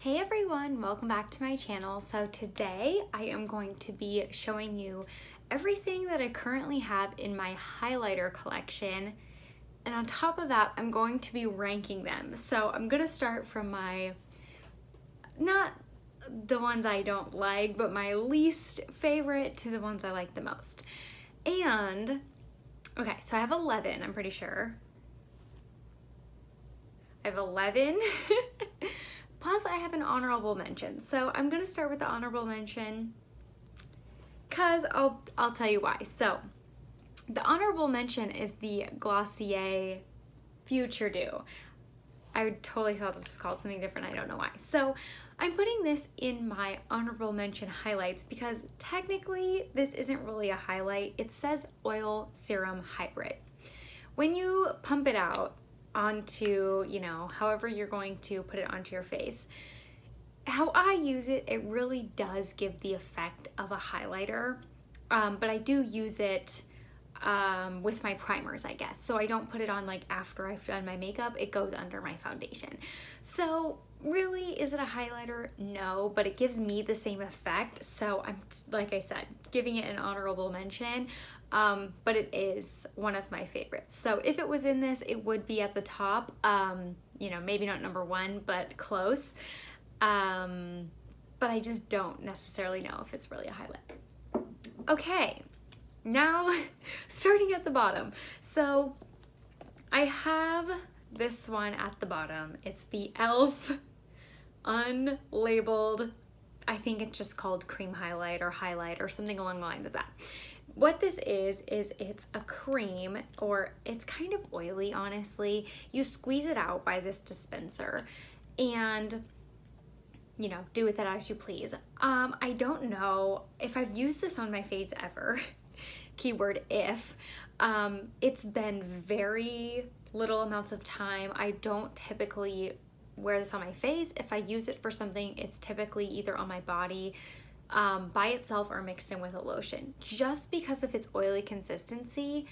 Hey everyone, welcome back to my channel. So today I am going to be showing you everything that I currently have in my highlighter collection. And on top of that, I'm going to be ranking them. So I'm gonna start from not the ones I don't like, but my least favorite to the ones I like the most. And, okay, so I have 11, I'm pretty sure. I have 11. Plus, I have an honorable mention. So I'm gonna start with the honorable mention because I'll tell you why. So the honorable mention is the Glossier Future Dew. I totally thought this was called something different. I don't know why. So I'm putting this in my honorable mention highlights because technically this isn't really a highlight. It says oil serum hybrid. When you pump it out onto, however you're going to put it onto your face, how I use it, it really does give the effect of a highlighter, but I do use it with my primers, I guess. So I don't put it on like after I've done my makeup, it goes under my foundation. So really, is it a highlighter? No, but it gives me the same effect. So I'm, like I said, giving it an honorable mention. But it is one of my favorites. So if it was in this, it would be at the top. Maybe not number one, but close. But I just don't necessarily know if it's really a highlight. Okay, now starting at the bottom. So I have this one at the bottom. It's the e.l.f. unlabeled, I think it's just called cream highlight or something along the lines of that. What this is it's a cream, or it's kind of oily, honestly. You squeeze it out by this dispenser and, do with it as you please. I don't know if I've used this on my face ever. Keyword if. It's been very little amounts of time. I don't typically wear this on my face. If I use it for something, it's typically either on my body by itself or mixed in with a lotion. Just because of its oily consistency,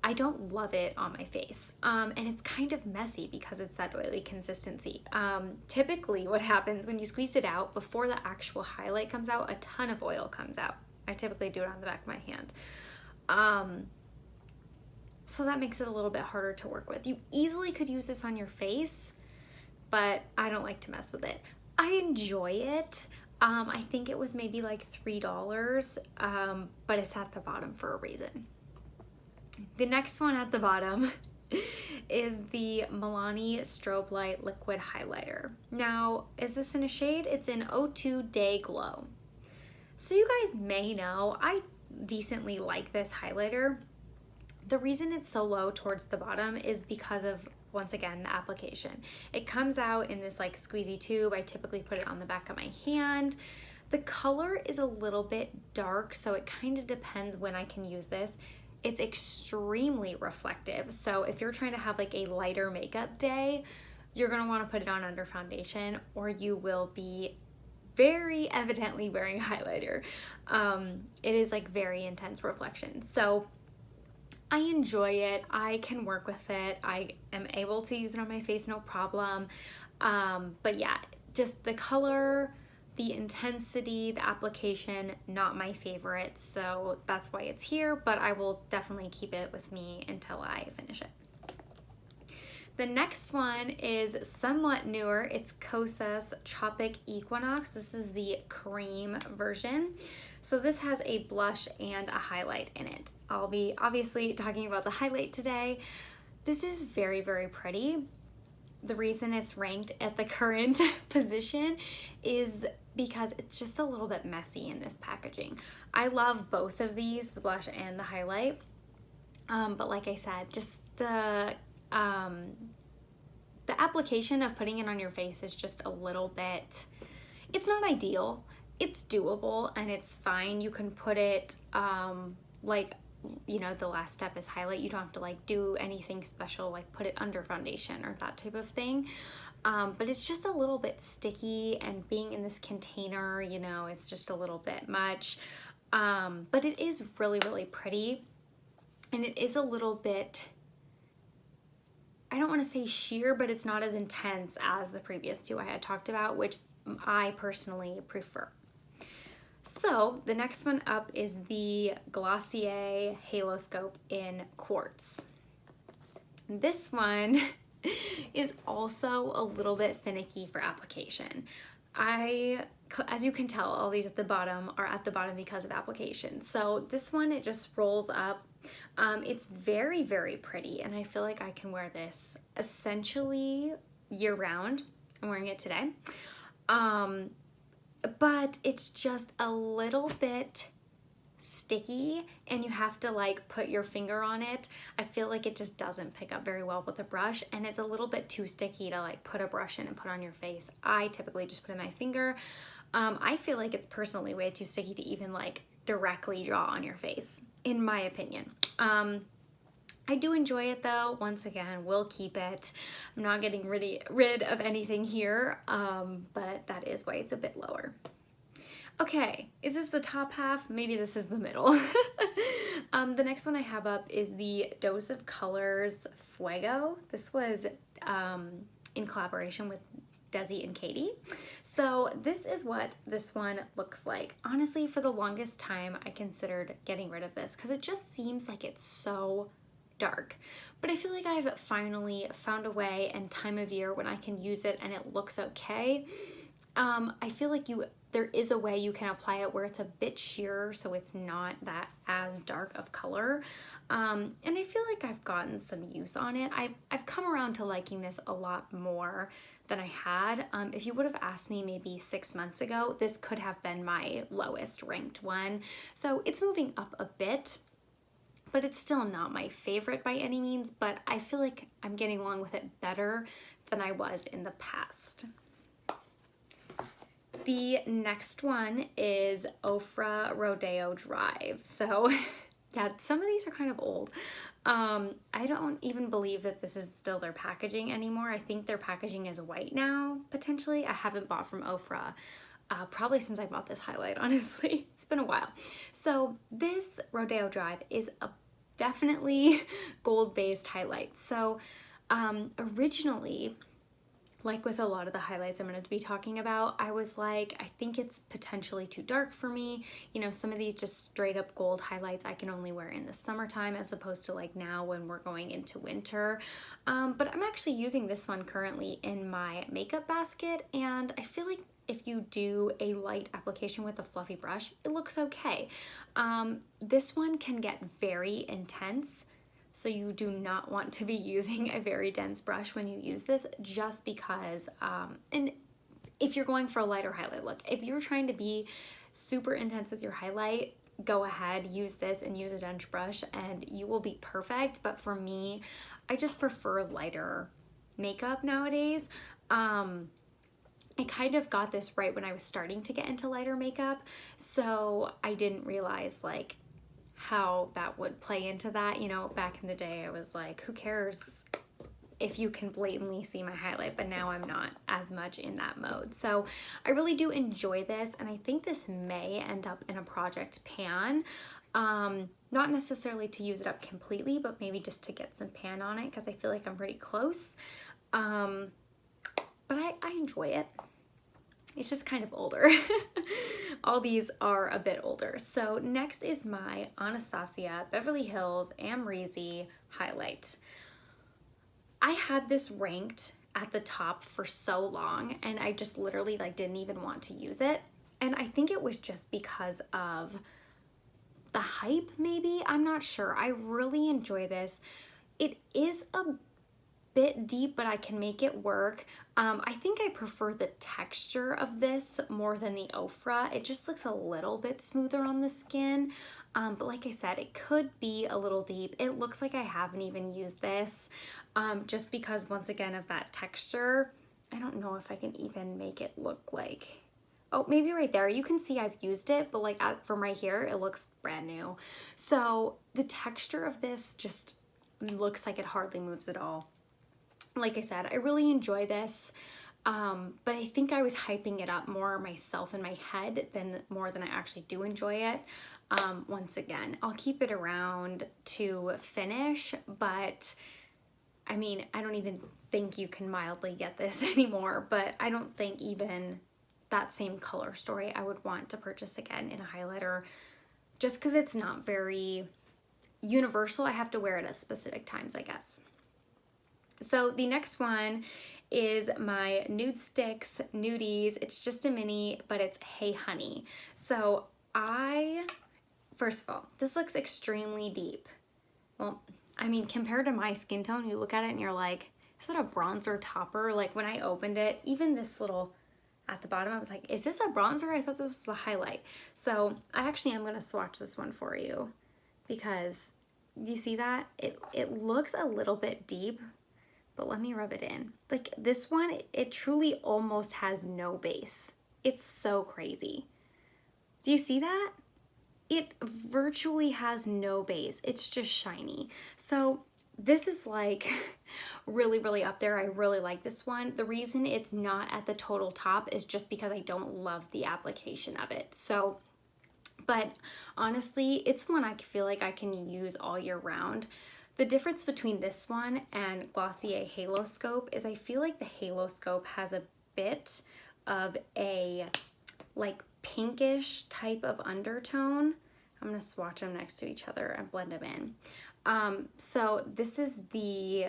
I don't love it on my face. And it's kind of messy because it's that oily consistency. Typically what happens when you squeeze it out, before the actual highlight comes out, a ton of oil comes out. I typically do it on the back of my hand. So that makes it a little bit harder to work with. You easily could use this on your face, but I don't like to mess with it. I enjoy it. I think it was maybe like $3, but it's at the bottom for a reason. The next one at the bottom is the Milano Strobe Light Liquid Highlighter. Now, is this in a shade? It's in 02 Day Glow. So you guys may know, I decently like this highlighter. The reason it's so low towards the bottom is because of, once again, the application. It comes out in this like squeezy tube. I typically put it on the back of my hand. The color is a little bit dark, so it kind of depends when I can use this. It's extremely reflective. So if you're trying to have like a lighter makeup day, you're gonna wanna put it on under foundation, or you will be very evidently wearing highlighter. It is like very intense reflection. So I enjoy it. I can work with it. I am able to use it on my face, no problem. But yeah, just the color, the intensity, the application, not my favorite. So that's why it's here, but I will definitely keep it with me until I finish it. The next one is somewhat newer. It's COSA's Tropic Equinox. This is the cream version. So this has a blush and a highlight in it. I'll be obviously talking about the highlight today. This is very, very pretty. The reason it's ranked at the current position is because it's just a little bit messy in this packaging. I love both of these, the blush and the highlight. But like I said, just the application of putting it on your face is just a little bit, it's not ideal. It's doable and it's fine. You can put it the last step is highlight. You don't have to like do anything special, like put it under foundation or that type of thing. But it's just a little bit sticky, and being in this container, it's just a little bit much. But it is really, really pretty, and it is a little bit I don't want to say sheer, but it's not as intense as the previous two I had talked about, which I personally prefer. So the next one up is the Glossier Haloscope in Quartz. This one is also a little bit finicky for application. As you can tell, all these at the bottom are at the bottom because of application. So this one, it just rolls up. It's very, very pretty, and I feel like I can wear this essentially year round. I'm wearing it today. But it's just a little bit sticky, and you have to like put your finger on it. I feel like it just doesn't pick up very well with a brush, and it's a little bit too sticky to like put a brush in and put on your face. I typically just put in my finger. I feel like it's personally way too sticky to even like directly draw on your face, in my opinion. I do enjoy it though. Once again, we'll keep it. I'm not getting rid of anything here, but that is why it's a bit lower. Okay, is this the top half? Maybe this is the middle. The next one I have up is the Dose of Colors Fuego. This was in collaboration with Desi and Katie. So this is what this one looks like. Honestly, for the longest time, I considered getting rid of this because it just seems like it's so dark. But I feel like I've finally found a way and time of year when I can use it and it looks okay. I feel like there is a way you can apply it where it's a bit sheerer, so it's not that as dark of color. And I feel like I've gotten some use on it. I've come around to liking this a lot more than I had. If you would have asked me maybe 6 months ago, this could have been my lowest ranked one. So it's moving up a bit, but it's still not my favorite by any means, but I feel like I'm getting along with it better than I was in the past. The next one is Ofra Rodeo Drive. So yeah, some of these are kind of old. I don't even believe that this is still their packaging anymore. I think their packaging is white now, potentially. I haven't bought from Ofra probably since I bought this highlight, honestly. It's been a while. So this Rodeo Drive is a definitely gold-based highlight. So originally, like with a lot of the highlights I'm going to be talking about, I was like, I think it's potentially too dark for me. You know, some of these just straight up gold highlights I can only wear in the summertime as opposed to like now when we're going into winter. But I'm actually using this one currently in my makeup basket, and I feel like if you do a light application with a fluffy brush, it looks okay. This one can get very intense. So you do not want to be using a very dense brush when you use this, just because, and if you're going for a lighter highlight look, if you're trying to be super intense with your highlight, go ahead, use this and use a dense brush and you will be perfect. But for me, I just prefer lighter makeup nowadays. I kind of got this right when I was starting to get into lighter makeup, so I didn't realize like how that would play into that. You know, back in the day I was like, who cares if you can blatantly see my highlight, but now I'm not as much in that mode. So I really do enjoy this, and I think this may end up in a project pan. Not necessarily to use it up completely, but maybe just to get some pan on it because I feel like I'm pretty close. But I enjoy it. It's just kind of older. All these are a bit older. So next is my Anastasia Beverly Hills Amrezy highlight. I had this ranked at the top for so long, and I just literally like didn't even want to use it. And I think it was just because of the hype, maybe. I'm not sure. I really enjoy this. It is a bit deep, but I can make it work. I think I prefer the texture of this more than the Ofra. It just looks a little bit smoother on the skin. But like I said, it could be a little deep. It looks like I haven't even used this just because, once again, of that texture. I don't know if I can even make it look like, oh, maybe right there. You can see I've used it, but like from right here, it looks brand new. So the texture of this just looks like it hardly moves at all. Like I said, I really enjoy this, but I think I was hyping it up more myself in my head more than I actually do enjoy it. Once again, I'll keep it around to finish, but I mean, I don't even think you can mildly get this anymore, but I don't think even that same color story I would want to purchase again in a highlighter, just because it's not very universal. I have to wear it at specific times, I guess. So the next one is my Nudestix Nudies. It's just a mini, but it's Hey Honey. So first of all, this looks extremely deep. Well, I mean, compared to my skin tone, you look at it and you're like, is that a bronzer topper? Like when I opened it, even this little at the bottom, I was like, is this a bronzer? I thought this was a highlight. So I actually am gonna swatch this one for you because you see that? It looks a little bit deep, but let me rub it in. Like this one, it truly almost has no base. It's so crazy. Do you see that? It virtually has no base. It's just shiny. So this is like really, really up there. I really like this one. The reason it's not at the total top is just because I don't love the application of it. So, but honestly, it's one I feel like I can use all year round. The difference between this one and Glossier Haloscope is I feel like the Haloscope has a bit of a like pinkish type of undertone. I'm gonna swatch them next to each other and blend them in. So this is the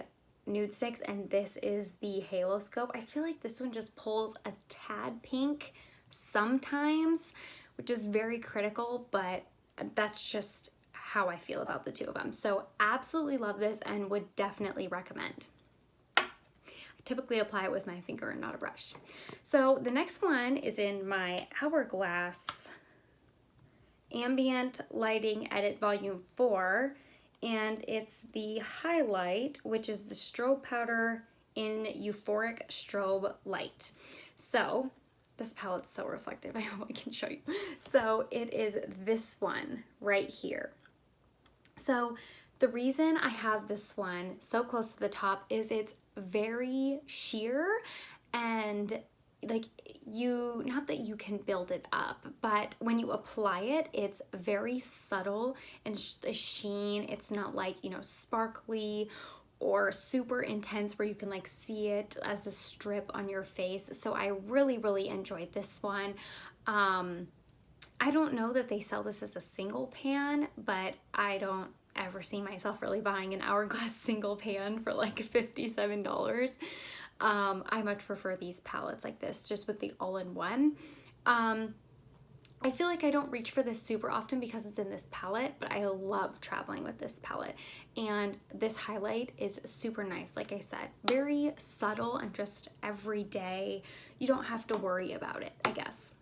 Nudestix and this is the Haloscope. I feel like this one just pulls a tad pink sometimes, which is very critical, but that's just how I feel about the two of them. So absolutely love this and would definitely recommend. I typically apply it with my finger and not a brush. So the next one is in my Hourglass Ambient Lighting Edit Volume 4, and it's the highlight, which is the strobe powder in Euphoric Strobe Light. So this palette's so reflective, I hope I can show you. So it is this one right here. So the reason I have this one so close to the top is it's very sheer, and like not that you can build it up, but when you apply it, it's very subtle and just a sheen. It's not like, you know, sparkly or super intense where you can like see it as a strip on your face. So I really, really enjoyed this one. I don't know that they sell this as a single pan, but I don't ever see myself really buying an Hourglass single pan for like $57. I much prefer these palettes like this, just with the all-in-one. I feel like I don't reach for this super often because it's in this palette, but I love traveling with this palette. And this highlight is super nice, like I said, very subtle and just everyday. You don't have to worry about it, I guess.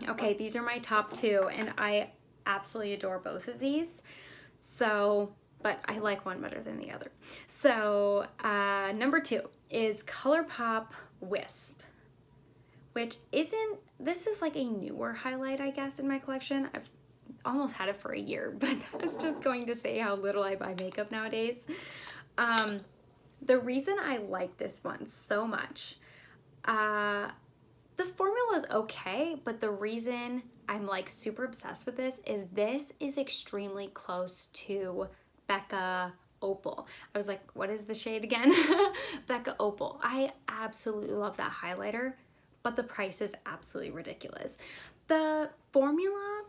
Okay, these are my top two, and I absolutely adore both of these. So, but I like one better than the other. So, number 2 is Colourpop Wisp, which this is like a newer highlight, I guess, in my collection. I've almost had it for a year, but that's just going to say how little I buy makeup nowadays. The reason I like this one so much, the formula is okay, but the reason I'm like super obsessed with this is extremely close to Becca Opal. I was like, what is the shade again? Becca Opal. I absolutely love that highlighter, but the price is absolutely ridiculous. The formula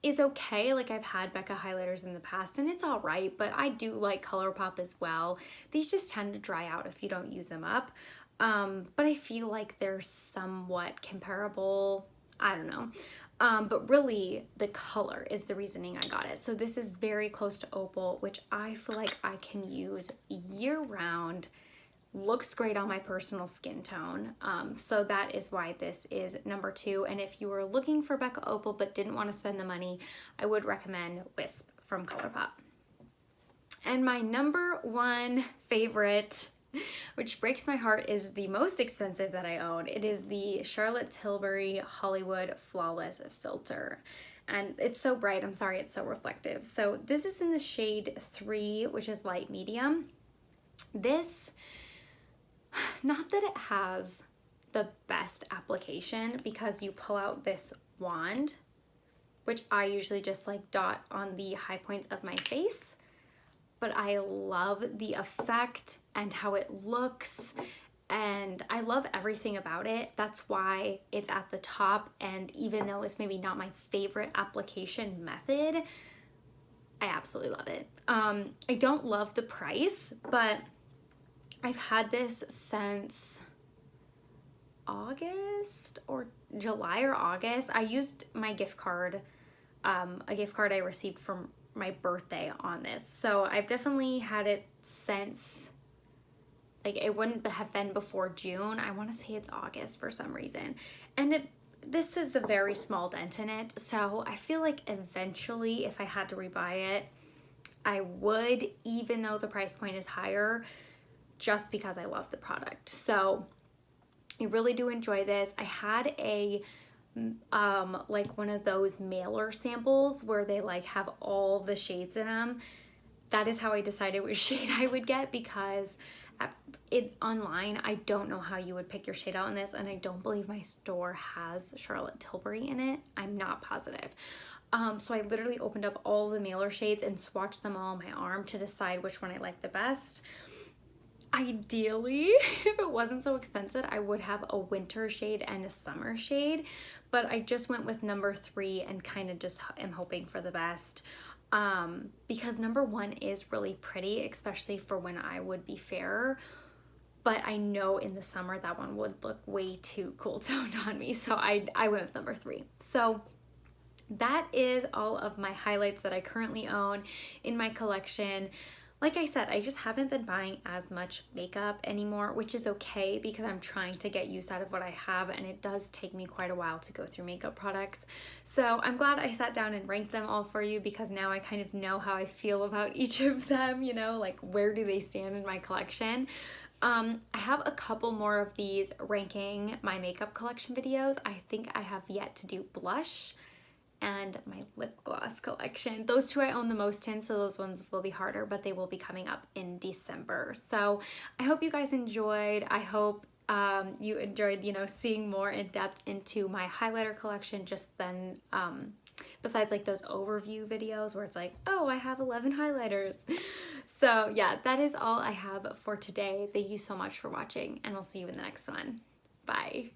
is okay. Like I've had Becca highlighters in the past and it's all right, but I do like Colourpop as well. These just tend to dry out if you don't use them up. But I feel like they're somewhat comparable. I don't know. But really the color is the reasoning I got it. So this is very close to Opal, which I feel like I can use year round. Looks great on my personal skin tone. So that is why this is number 2. And if you were looking for Becca Opal but didn't want to spend the money, I would recommend Wisp from Colourpop. And my number 1 favorite, which breaks my heart, is the most expensive that I own. It is the Charlotte Tilbury Hollywood Flawless Filter. And it's so bright, I'm sorry, it's so reflective. So this is in the shade 3, which is light medium. This, not that it has the best application, because you pull out this wand, which I usually just like dot on the high points of my face. but I love the effect and how it looks, and I love everything about it. That's why it's at the top, and even though it's maybe not my favorite application method, I absolutely love it. I don't love the price, but I've had this since August or July or August. I used my gift card, a gift card I received from my birthday on this. So I've definitely had it since, like, it wouldn't have been before June. I want to say it's August for some reason. And this is a very small dent in it. So I feel like eventually if I had to rebuy it, I would, even though the price point is higher, just because I love the product. So I really do enjoy this. I had a like one of those mailer samples where they like have all the shades in them. That is how I decided which shade I would get, because online I don't know how you would pick your shade out in this, and I don't believe my store has Charlotte Tilbury in it. I'm not positive. So I literally opened up all the mailer shades and swatched them all on my arm to decide which one I liked the best. Ideally, if it wasn't so expensive, I would have a winter shade and a summer shade, but I just went with number 3 and kind of just am hoping for the best, because number 1 is really pretty, especially for when I would be fairer, but I know in the summer that one would look way too cool toned on me, so I went with number 3. So that is all of my highlights that I currently own in my collection. Like I said, I just haven't been buying as much makeup anymore, which is okay because I'm trying to get use out of what I have, and it does take me quite a while to go through makeup products. So I'm glad I sat down and ranked them all for you, because now I kind of know how I feel about each of them, you know, like where do they stand in my collection. I have a couple more of these ranking my makeup collection videos. I think I have yet to do blush and my lip gloss collection. Those two I own the most in, so those ones will be harder, but they will be coming up in December. So I hope you guys enjoyed. I hope you enjoyed, you know, seeing more in depth into my highlighter collection, just then besides like those overview videos where it's like, oh, I have 11 highlighters. So yeah, that is all I have for today. Thank you so much for watching, and I'll see you in the next one. Bye.